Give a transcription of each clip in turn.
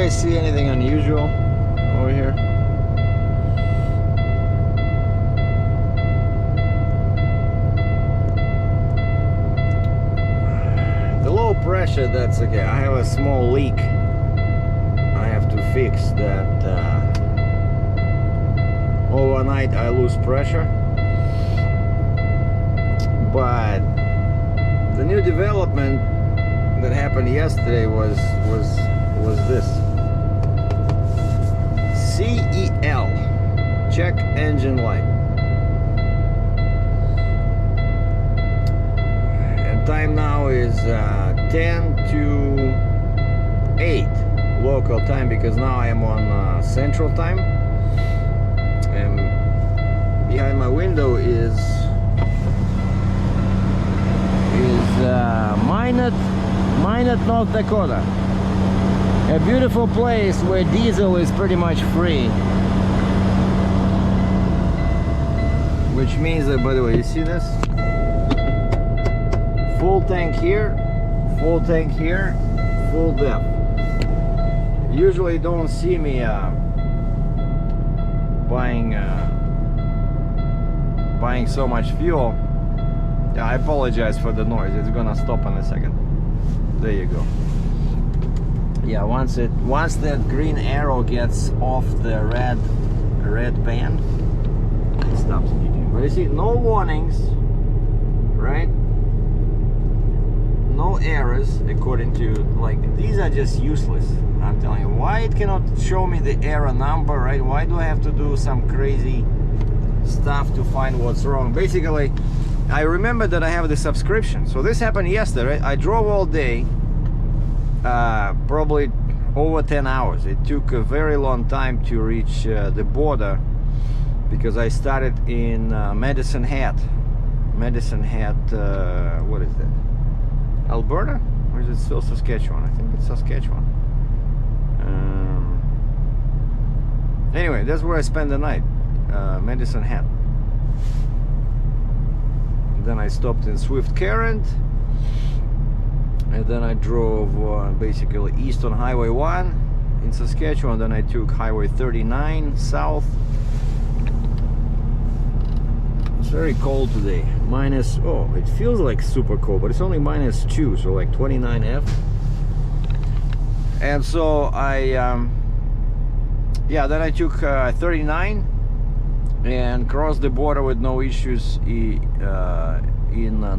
guys see anything unusual over here? The low pressure, that's okay. I have a small leak I have to fix that. Overnight I lose pressure, but the new development that happened yesterday was this CEL, check engine light, and time now is 10 to 8 local time, because now I am on Central Time, and behind my window is Minot, North Dakota, a beautiful place where diesel is pretty much free, which means that, by the way, you see this? Full tank here, full tank here, full depth. Usually you don't see me buying so much fuel. Yeah, I apologize for the noise. It's gonna stop in a second. There you go. Yeah, once that green arrow gets off the red band, it stops speaking. But you see, no warnings, right? No errors, according to, like, these are just useless. I'm telling you, why it cannot show me the error number, right? Why do I have to do some crazy stuff to find what's wrong? Basically, I remember that I have the subscription. So this happened yesterday. I drove all day, probably over 10 hours. It took a very long time to reach the border, because I started in Medicine Hat, what is that? Alberta? Or is it still Saskatchewan? I think it's Saskatchewan. Anyway, that's where I spent the night, Medicine Hat. Then I stopped in Swift Current, and then I drove basically east on Highway 1 in Saskatchewan. Then I took Highway 39 south. It's very cold today. Oh, it feels like super cold, but it's only -2, so like 29 F. And so then I took 39 and crossed the border with no issues in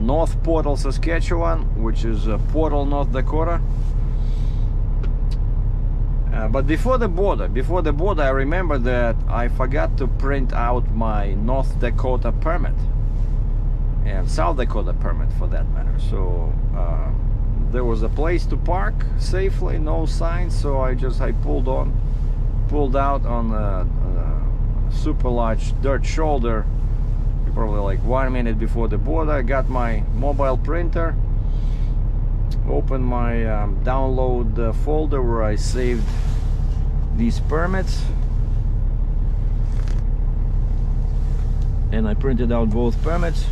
North Portal, Saskatchewan, which is Portal, North Dakota. But before the border, I remember that I forgot to print out my North Dakota permit, and South Dakota permit for that matter. So there was a place to park safely, no signs, so I pulled out on a super large dirt shoulder, probably like 1 minute before the border. I got my mobile printer, opened my download folder where I saved these permits, and I printed out both permits,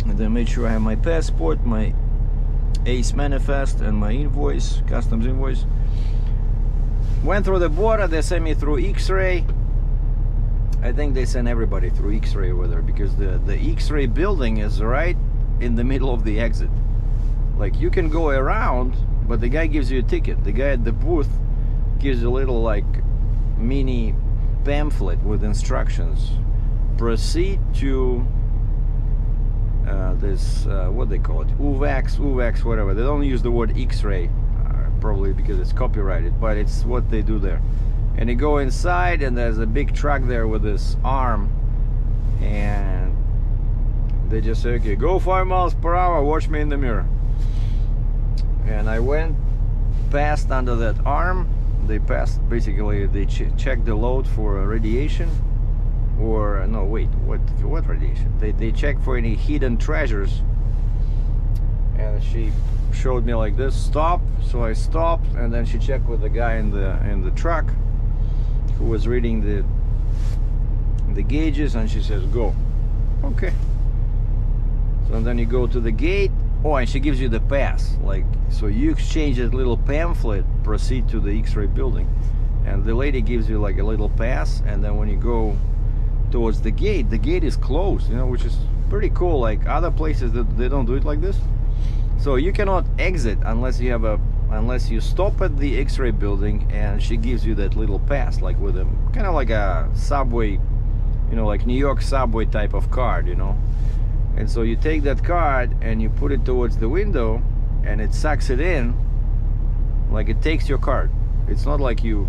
and then made sure I have my passport, my ACE manifest, and my invoice, customs invoice. Went through the border. They sent me through X-ray. I think they send everybody through X-ray over there, because the X-ray building is right in the middle of the exit. Like, you can go around, but the guy gives you a ticket. The guy at the booth gives you a little like mini pamphlet with instructions. Proceed to this what they call it, UVAX, whatever. They don't use the word X-ray, probably because it's copyrighted, but it's what they do there. And you go inside, and there's a big truck there with this arm, and they just say, okay, go 5 miles per hour, watch me in the mirror. And I went past under that arm. They passed, basically they checked the load for radiation, or no, wait, what radiation? They checked for any hidden treasures, and she showed me like this, stop. So I stopped, and then she checked with the guy in the truck who was reading the gauges, and she says, go. Okay. So then you go to the gate, Oh, and she gives you the pass, like, so you exchange that little pamphlet, proceed to the X-ray building, and the lady gives you like a little pass, and then when you go towards the gate is closed, you know, which is pretty cool. Like other places that they don't do it like this, so you cannot exit unless you have unless you stop at the X-ray building, and she gives you that little pass, like with a kind of like a subway, you know, like New York subway type of card, you know. And so you take that card and you put it towards the window, and it sucks it in, like it takes your card. It's not like you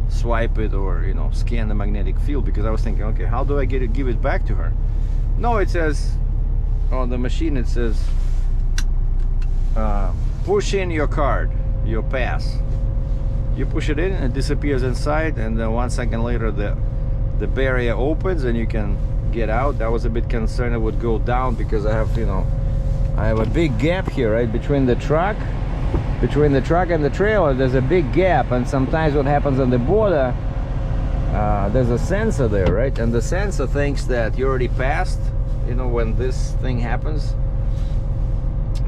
swipe it or, you know, scan the magnetic field, because I was thinking, okay, how do I give it back to her? No, it says on the machine, it says push in your card, your pass. You push it in and it disappears inside, and then 1 second later the barrier opens and you can get out. I was a bit concerned it would go down, because I have, you know, I have a big gap here, right, between the truck and the trailer. There's a big gap, and sometimes what happens on the border, there's a sensor there, right, and the sensor thinks that you already passed. You know, when this thing happens,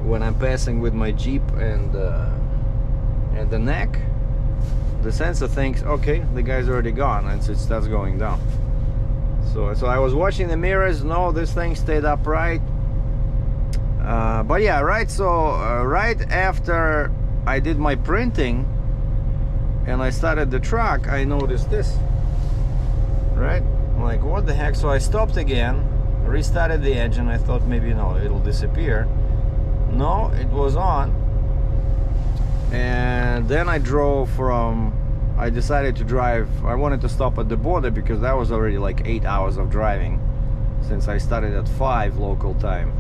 when I'm passing with my Jeep and the neck, the sensor thinks, okay, the guy's already gone, and so it starts going down. So I was watching the mirrors. No, this thing stayed upright. But yeah, right. So right after I did my printing and I started the truck, I noticed this. Right? I'm like, what the heck? So I stopped again, restarted the engine. I thought maybe, you know, it'll disappear. No, it was on. And then I drove from. I decided to drive. I wanted to stop at the border because that was already like 8 hours of driving, since I started at 5 local time.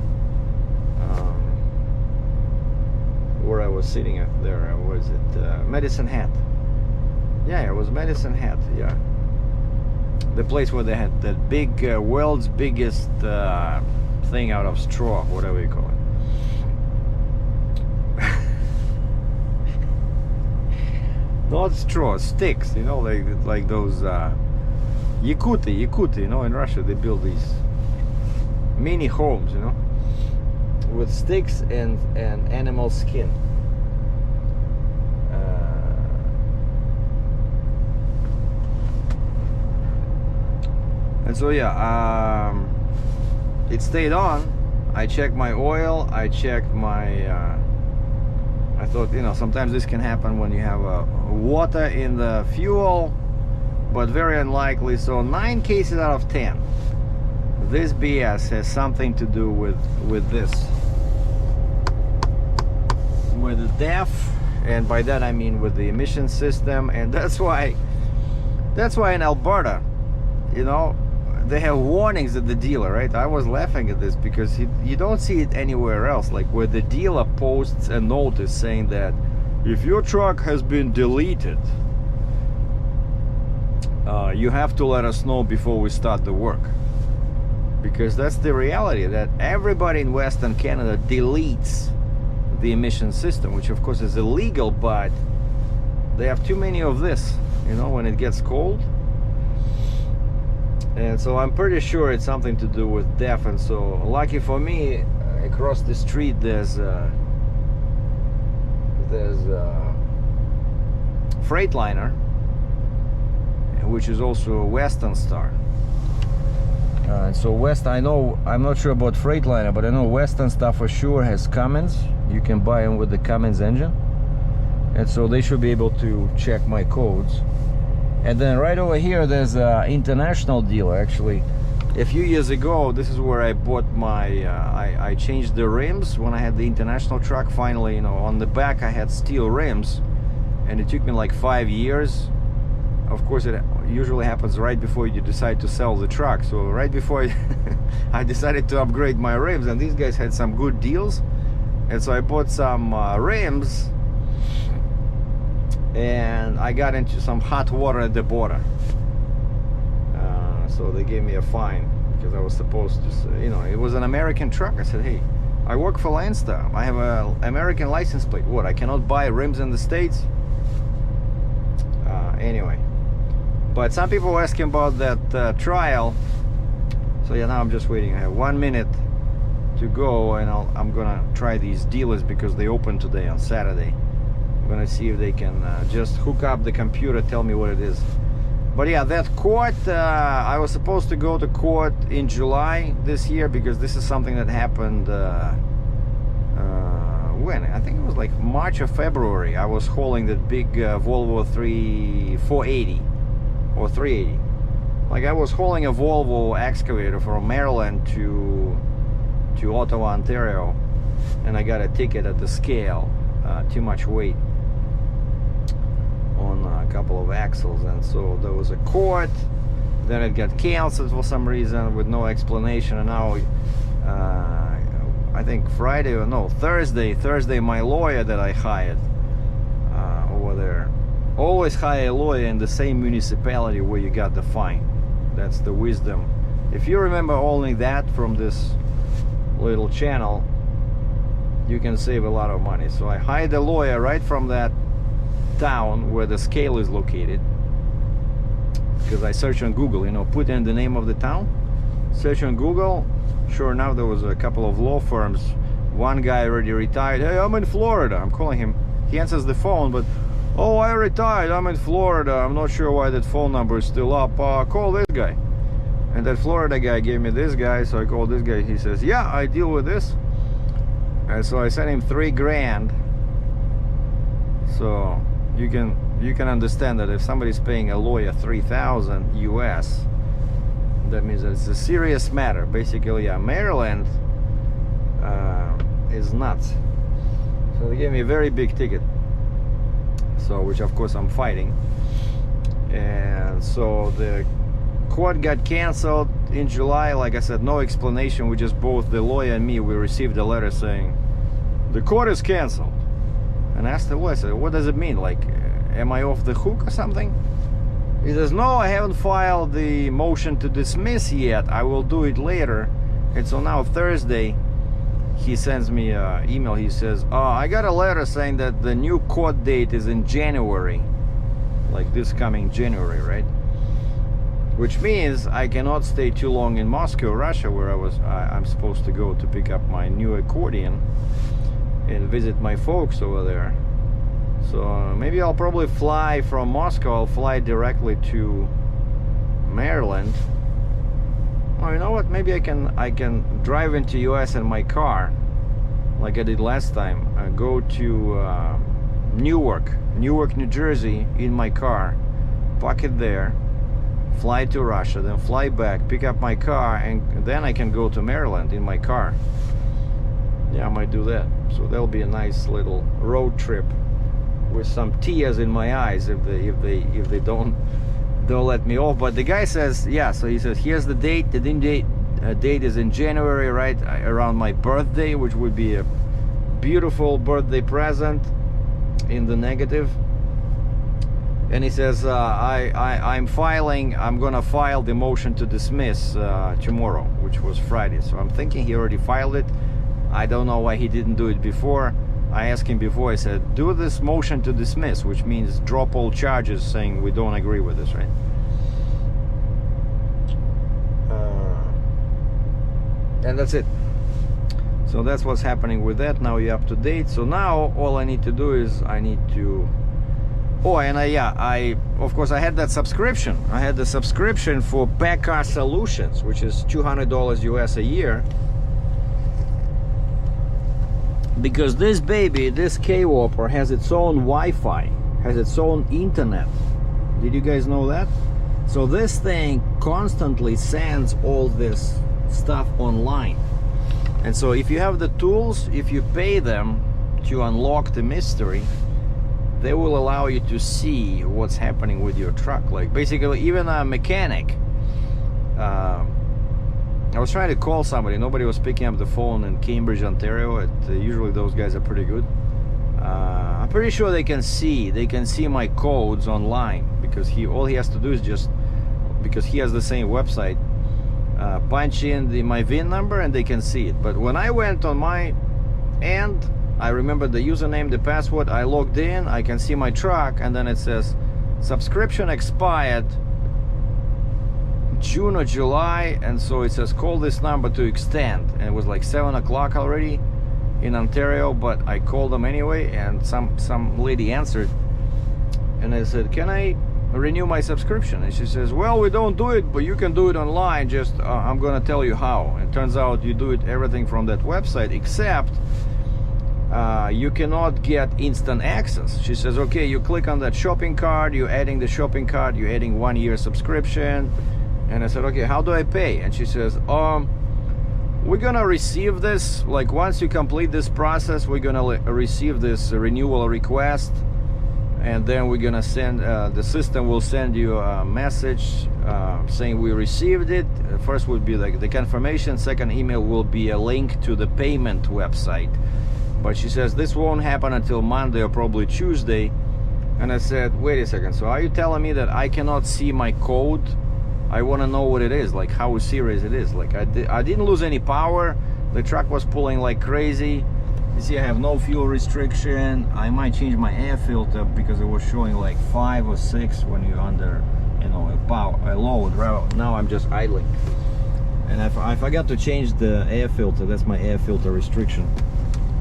Where I was sitting at there, was it Medicine Hat? Yeah, it was Medicine Hat. Yeah, the place where they had that big world's biggest thing out of straw, whatever you call it. Not straw, sticks, you know, like those Yakuty, you know, in Russia they build these mini homes, you know, with sticks and animal skin. And so yeah, it stayed on. I checked my oil, I checked my I thought, you know, sometimes this can happen when you have water in the fuel, but very unlikely. So 9 cases out of 10, this BS has something to do with this, with the DEF, and by that I mean with the emission system. And that's why in Alberta, you know, they have warnings at the dealer, right? I was laughing at this because you don't see it anywhere else, like where the dealer posts a notice saying that if your truck has been deleted, you have to let us know before we start the work. Because that's the reality, that everybody in Western Canada deletes the emission system, which of course is illegal, but they have too many of this, you know, when it gets cold. And so I'm pretty sure it's something to do with DEF. And so lucky for me, across the street there's Freightliner, which is also a Western Star. And so I know, I'm not sure about Freightliner, but I know Western Star for sure has Cummins. You can buy them with the Cummins engine, and so they should be able to check my codes. And then right over here there's an international dealer. Actually, a few years ago, this is where I bought my I changed the rims when I had the international truck. Finally, you know, on the back I had steel rims, and it took me like 5 years. Of course, it usually happens right before you decide to sell the truck. So right before I decided to upgrade my rims, and these guys had some good deals, and so I bought some rims, and I got into some hot water at the border. So they gave me a fine because I was supposed to say, you know, it was an American truck. I said, hey, I work for Landstar, I have an American license plate. What, I cannot buy rims in the States? Anyway, but some people were asking about that trial. So yeah, now I'm just waiting. I have 1 minute to go, and I'm gonna try these dealers because they open today on Saturday. I'm gonna see if they can just hook up the computer, tell me what it is. But yeah, that court, I was supposed to go to court in July this year because this is something that happened when? I think it was like March or February. I was hauling that big Volvo 480 or 380. Like I was hauling a Volvo excavator from Maryland to Ottawa, Ontario, and I got a ticket at the scale, too much weight on a couple of axles, and so there was a court. Then it got canceled for some reason with no explanation, and now I think Friday or no, Thursday my lawyer that I hired over there, always hire a lawyer in the same municipality where you got the fine. That's the wisdom. If you remember only that from this little channel, you can save a lot of money. So I hired a lawyer right from that town where the scale is located, because I searched on Google, you know, put in the name of the town, search on Google. Sure enough, there was a couple of law firms. One guy already retired. Hey, I'm in Florida. I'm calling him. He answers the phone, but oh, I retired. I'm in Florida. I'm not sure why that phone number is still up. Call this guy. And that Florida guy gave me this guy, so I called this guy. He says, yeah, I deal with this. And so I sent him $3,000. So you can understand that if somebody's paying a lawyer $3,000 US, that means that it's a serious matter. Basically, yeah, Maryland is nuts. So they gave me a very big ticket, so which of course I'm fighting. And so the court got canceled in July. Like I said, no explanation. We just, both the lawyer and me, we received a letter saying the court is canceled. And I asked the lawyer, I said, what does it mean? Like, am I off the hook or something? He says, no, I haven't filed the motion to dismiss yet. I will do it later. And so now Thursday, he sends me an email. He says, I got a letter saying that the new court date is in January, like this coming January, right? Which means I cannot stay too long in Moscow, Russia, where I'm supposed to go to pick up my new accordion and visit my folks over there. So maybe I'll probably fly from Moscow. I'll fly directly to Maryland. Oh, you know what? Maybe I can drive into US in my car, like I did last time. Go to Newark, New Jersey, in my car, park it there, fly to Russia, then fly back, pick up my car, and then I can go to Maryland in my car. Yeah, I might do that. So that'll be a nice little road trip with some tears in my eyes if they don't let me off. But the guy says, yeah, so he says, here's the date. The date is in January, right around my birthday, which would be a beautiful birthday present in the negative. And he says, I'm gonna file the motion to dismiss tomorrow, which was Friday. So I'm thinking he already filed it. I don't know why he didn't do it before. I asked him before, I said, do this motion to dismiss, which means drop all charges, saying we don't agree with this, right? And that's it. So that's what's happening with that. Now you're up to date. So now all I need to do is I need to... Oh, and of course I had that subscription. I had the subscription for Packard Solutions, which is $200 US a year. Because this baby, this K-Warper, has its own Wi-Fi, has its own internet. Did you guys know that? So this thing constantly sends all this stuff online. And so if you have the tools, if you pay them to unlock the mystery, they will allow you to see what's happening with your truck. Like basically even a mechanic. I was trying to call somebody, nobody was picking up the phone in Cambridge, Ontario. Usually those guys are pretty good. I'm pretty sure they can see my codes online, because all he has to do is just, because he has the same website, punch in my VIN number and they can see it. But when I went on my end, I remember the username, the password, I logged in, I can see my truck, and then it says subscription expired June or July, and so it says call this number to extend, and it was like 7 o'clock already in Ontario, but I called them anyway, and some lady answered, and I said, can I renew my subscription? And she says, well, we don't do it, but you can do it online, just I'm gonna tell you how. And it turns out you do it everything from that website, except you cannot get instant access. She says, okay, you click on that shopping cart, you're adding the shopping cart, you're adding 1 year subscription. And I said, okay, how do I pay? And she says, we're gonna receive this, like once you complete this process, we're gonna receive this renewal request, and then we're gonna send, the system will send you a message saying we received it. First would be like the confirmation, second email will be a link to the payment website. But she says this won't happen until Monday or probably Tuesday. And I said, wait a second, so are you telling me that I cannot see my code? I want to know what it is, like how serious it is. Like I didn't lose any power. The truck was pulling like crazy. You see I have no fuel restriction. I might change my air filter because it was showing like 5 or 6 when you're under, you know, a load. Now I'm just idling. And I forgot to change the air filter. That's my air filter restriction.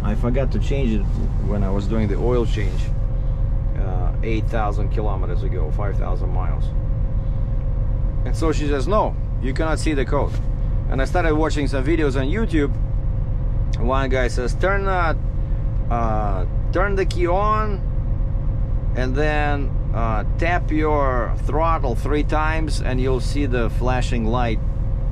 I forgot to change it when I was doing the oil change 8,000 kilometers ago, 5,000 miles. And so she says, no, you cannot see the code. And I started watching some videos on YouTube. One guy says, turn the key on and then tap your throttle 3 times and you'll see the flashing light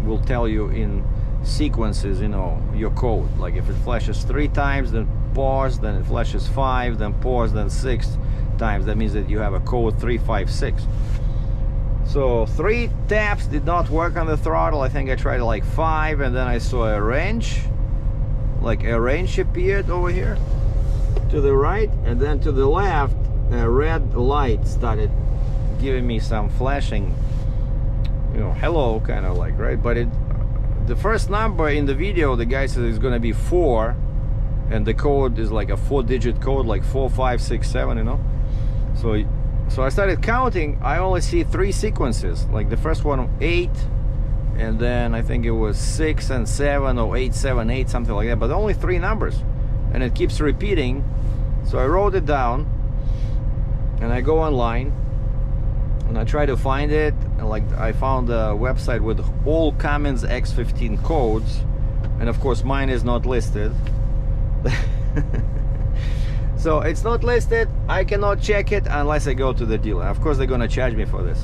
will tell you in sequences, you know, your code. Like if it flashes 3 times, then pause, then it flashes 5, then pause, then 6 times. That means that you have a code 356. So 3 taps did not work on the throttle. I think I tried like 5, and then I saw a wrench, like a wrench appeared over here to the right, and then to the left a red light started giving me some flashing, you know, hello kind of like, right? But the first number in the video, the guy says it's gonna be 4, and the code is like a 4-digit code, like 4, 5, 6, 7, you know. So I started counting. I only see 3 sequences. Like the first one 8, and then I think it was 6 and 7 or 8, 7, 8, something like that. But only 3 numbers, and it keeps repeating. So I wrote it down, and I go online, and I try to find it. And like I found a website with all Cummins X15 codes, and of course mine is not listed. So it's not listed. I cannot check it unless I go to the dealer. Of course they're gonna charge me for this.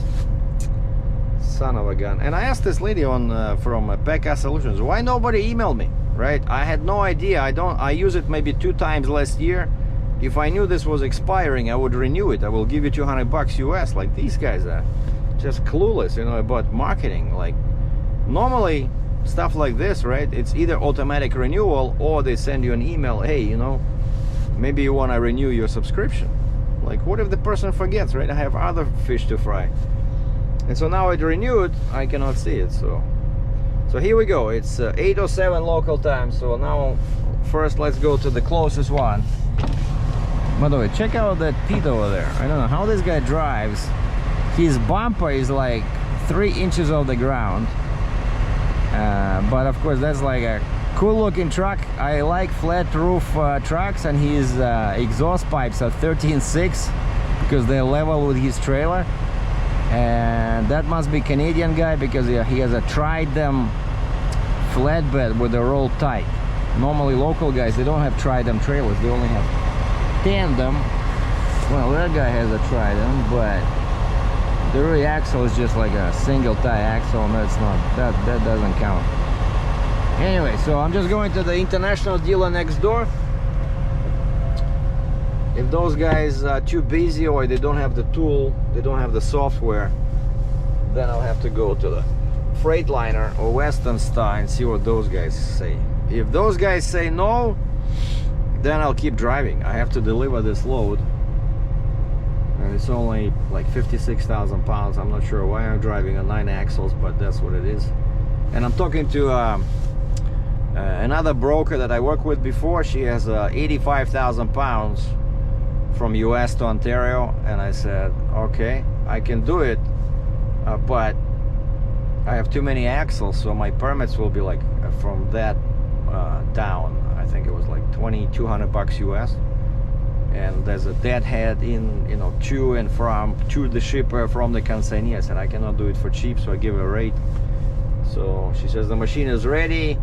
Son of a gun. And I asked this lady on from PK Solutions, why nobody emailed me, right? I had no idea. I used it maybe 2 times last year. If I knew this was expiring, I would renew it. I will give you $200 US. Like these guys are just clueless, you know, about marketing. Like normally stuff like this, right? It's either automatic renewal or they send you an email, hey, you know, maybe you want to renew your subscription. Like what if the person forgets, right? I have other fish to fry. And so now it renewed, I cannot see it. So here we go. It's 8:07 local time. So now first let's go to the closest one. By the way, check out that pit over there. I don't know how this guy drives. His bumper is like 3 inches off the ground. But of course that's like a cool looking truck. I like flat roof trucks, and his exhaust pipes are 13.6 because they're level with his trailer. And that must be Canadian guy because he has a Tridem flatbed with a roll tight. Normally local guys, they don't have Tridem trailers, they only have tandem. Well, that guy has a Tridem, but the rear axle is just like a single tie axle, and that's not, that doesn't count. Anyway, so I'm just going to the international dealer next door. If those guys are too busy or they don't have the tool, they don't have the software, then I'll have to go to the Freightliner or Western Star and see what those guys say. If those guys say no, then I'll keep driving. I have to deliver this load, and it's only like 56,000 pounds. I'm not sure why I'm driving a 9 axles, but that's what it is. And I'm talking to another broker that I worked with before. She has 85,000 pounds from US to Ontario, and I said, okay, I can do it, but I have too many axles, so my permits will be like from that down. I think it was like $2,200 US. And there's a deadhead in, you know, to and from, to the shipper, from the consignee. I said I cannot do it for cheap, so I give her a rate. So she says the machine is ready.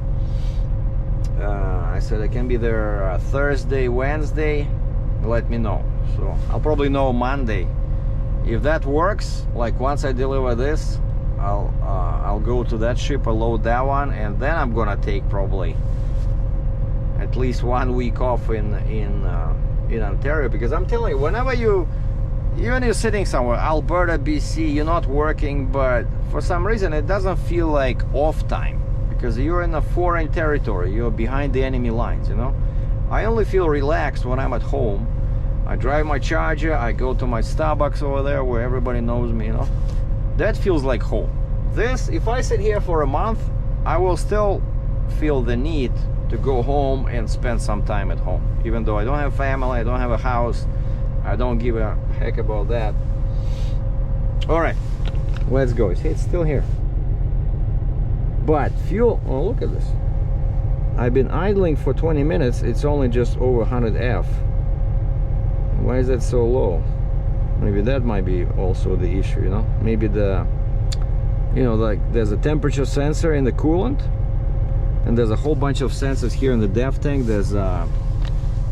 I said I can be there Thursday, Wednesday. Let me know. So I'll probably know Monday. If that works, like once I deliver this, I'll go to that shipper, load that one, and then I'm gonna take probably at least 1 week off in Ontario, because I'm telling you, whenever even you're sitting somewhere, Alberta, BC, you're not working, but for some reason it doesn't feel like off time, because you're in a foreign territory, you're behind the enemy lines, you know. I only feel relaxed when I'm at home. I drive my Charger, I go to my Starbucks over there where everybody knows me, you know. That feels like home. This, if I sit here for a month, I will still feel the need to go home and spend some time at home, even though I don't have family, I don't have a house, I don't give a heck about that. All right, let's go. See, it's still here. But fuel, oh, look at this. I've been idling for 20 minutes. It's only just over 100 F. Why is that so low? Maybe that might be also the issue, you know. Maybe the, you know, like there's a temperature sensor in the coolant, and there's a whole bunch of sensors here in the DEF tank. There's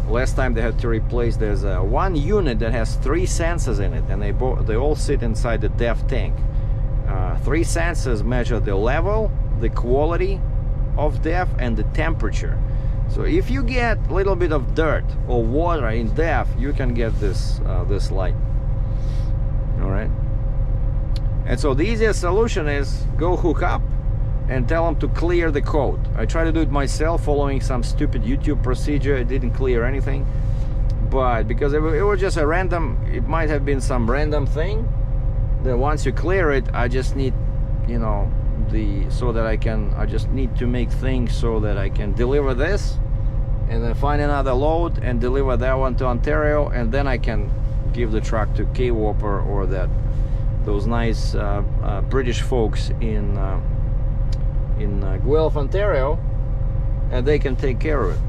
last time they had to replace, there's one unit that has 3 sensors in it, and they all sit inside the DEF tank. 3 sensors measure the level, the quality of DEF, and the temperature. So if you get a little bit of dirt or water in DEF, you can get this this light. All right. And so the easiest solution is go hook up and tell them to clear the code. I tried to do it myself following some stupid YouTube procedure. It didn't clear anything, but because it was just a random, it might have been some random thing, that once you clear it, I just need, you know, I just need to make things so that I can deliver this and then find another load and deliver that one to Ontario, and then I can give the truck to K-Whopper or those nice British folks in Guelph, Ontario, and they can take care of it.